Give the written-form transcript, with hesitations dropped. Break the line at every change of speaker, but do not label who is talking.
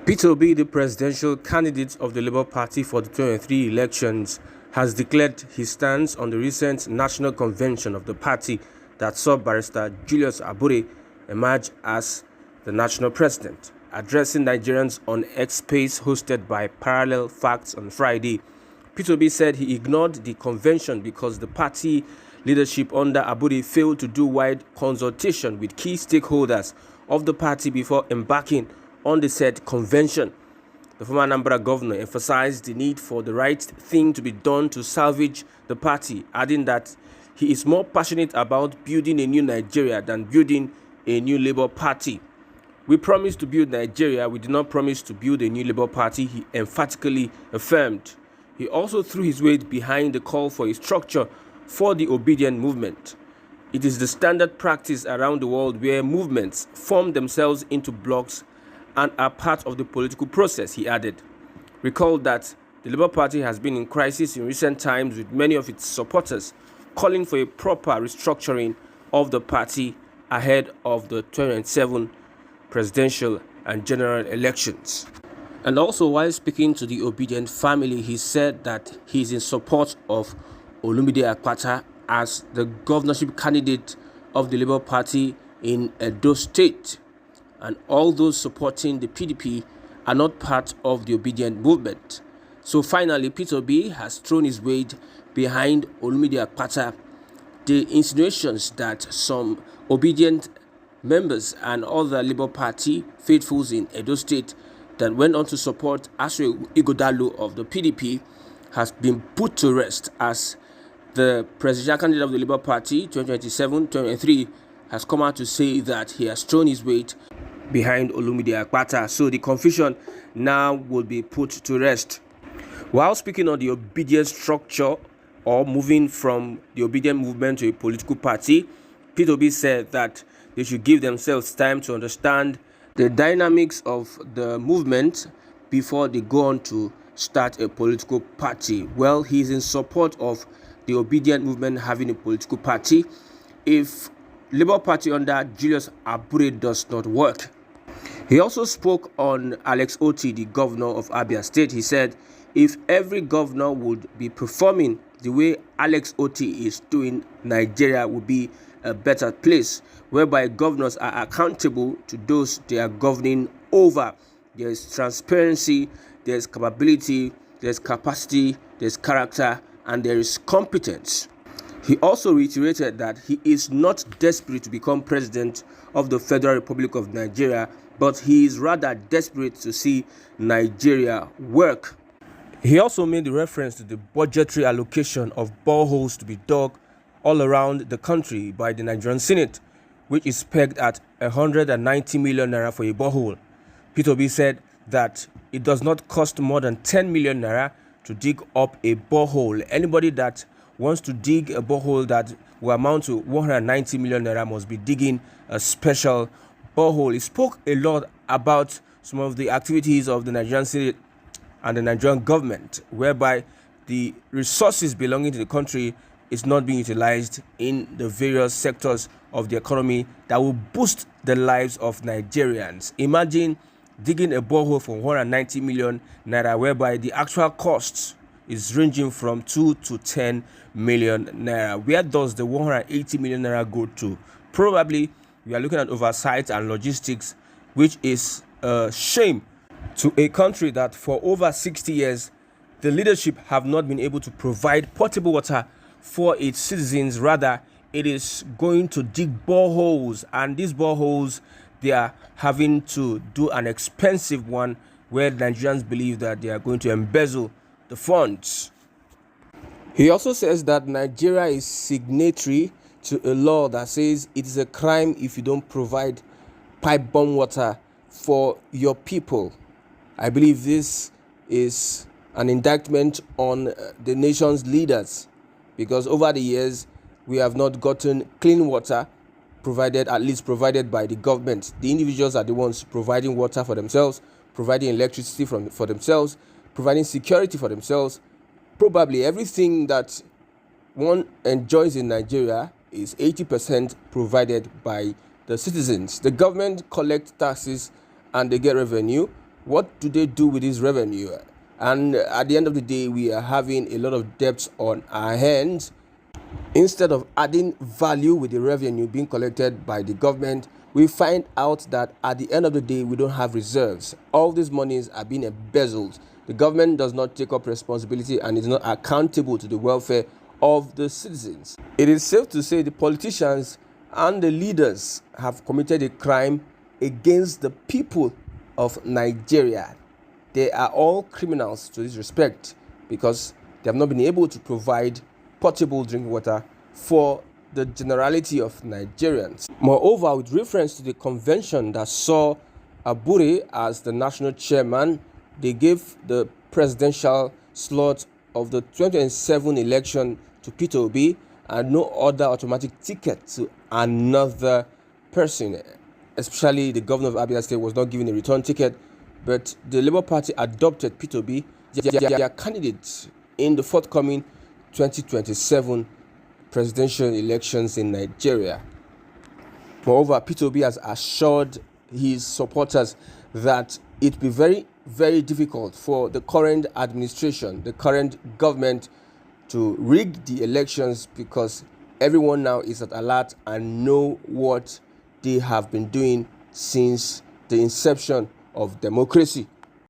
Peter Obi, the presidential candidate of the Labour Party for the 2023 elections, has declared his stance on the recent national convention of the party that saw Barrister Julius Abure emerge as the national president. Addressing Nigerians on X Space hosted by Parallel Facts on Friday, Peter Obi said he ignored the convention because the party leadership under Abure failed to do wide consultation with key stakeholders of the party before embarking on the said convention. The former Anambra governor emphasized the need for the right thing to be done to salvage the party, adding that he is more passionate about building a new Nigeria than building a new Labour Party. "We promised to build Nigeria, we did not promise to build a new Labour Party," he emphatically affirmed. He also threw his weight behind the call for a structure for the obedient movement. "It is the standard practice around the world where movements form themselves into blocks and are part of the political process," he added. Recall that the Labour Party has been in crisis in recent times, with many of its supporters calling for a proper restructuring of the party ahead of the 2027 presidential and general elections. And also, while speaking to the Obidient family, he said that he is in support of Olumide Akpata as the governorship candidate of the Labour Party in Edo State, and all those supporting the PDP are not part of the obedient movement. So finally, Peter Obi has thrown his weight behind Olumide Akpata. The insinuations that some obedient members and other Labour Party faithfuls in Edo State that went on to support Asue Ighodalo of the PDP has been put to rest, as the presidential candidate of the Labour Party 2027-2023 has come out to say that he has thrown his weight behind Olumide Akpata. So the confusion now will be put to rest. While speaking on the obedient structure, or moving from the obedient movement to a political party, Peter Obi said that they should give themselves time to understand the dynamics of the movement before they go on to start a political party. Well, he is in support of the obedient movement having a political party if Labour Party under Julius Abure does not work. He also spoke on Alex Oti, the governor of Abia State. He said if every governor would be performing the way Alex Oti is doing, Nigeria would be a better place, whereby governors are accountable to those they are governing over. There is transparency, there is capability, there is capacity, there is character, and there is competence. He also reiterated that he is not desperate to become president of the Federal Republic of Nigeria, but he is rather desperate to see Nigeria work. He also made reference to the budgetary allocation of boreholes to be dug all around the country by the Nigerian Senate, which is pegged at 190 million naira for a borehole. Peter Obi said that it does not cost more than 10 million naira to dig up a borehole. Anybody that wants to dig a borehole that will amount to 190 million naira must be digging a special borehole. He spoke a lot about some of the activities of the Nigerian Senate and the Nigerian government, whereby the resources belonging to the country is not being utilized in the various sectors of the economy that will boost the lives of Nigerians. Imagine digging a borehole for 190 million naira, whereby the actual costs is ranging from 2 to 10 million naira. Where does the 180 million naira go to? Probably we are looking at oversight and logistics, which is a shame to a country that for over 60 years the leadership have not been able to provide potable water for its citizens. Rather, it is going to dig boreholes, and these boreholes, they are having to do an expensive one where Nigerians believe that they are going to embezzle the funds. He also says that Nigeria is signatory to a law that says it is a crime if you don't provide pipe-borne water for your people. I believe this is an indictment on the nation's leaders, because over the years we have not gotten clean water provided by the government. The individuals are the ones providing water for themselves, providing electricity for themselves, providing security for themselves. Probably everything that one enjoys in Nigeria is 80% provided by the citizens. The government collects taxes and they get revenue, What do they do with this revenue? And at the end of the day, we are having a lot of debts on our hands. Instead of adding value with the revenue being collected by the government, we find out that at the end of the day, we don't have reserves. All these monies are being embezzled. The government does not take up responsibility and is not accountable to the welfare of the citizens. It is safe to say the politicians and the leaders have committed a crime against the people of Nigeria. They are all criminals to this respect because they have not been able to provide potable drinking water for the generality of Nigerians. Moreover, with reference to the convention that saw Abure as the national chairman, they gave the presidential slot of the 2027 election to Peter Obi and no other automatic ticket to another person. Especially the governor of Abia State was not given a return ticket, but the Labour Party adopted Peter Obi their candidate in the forthcoming 2027 presidential elections in Nigeria. Moreover, Peter Obi has assured his supporters that it will be very, very difficult for the current administration, the current government, to rig the elections because everyone now is at alert and know what they have been doing since the inception of democracy.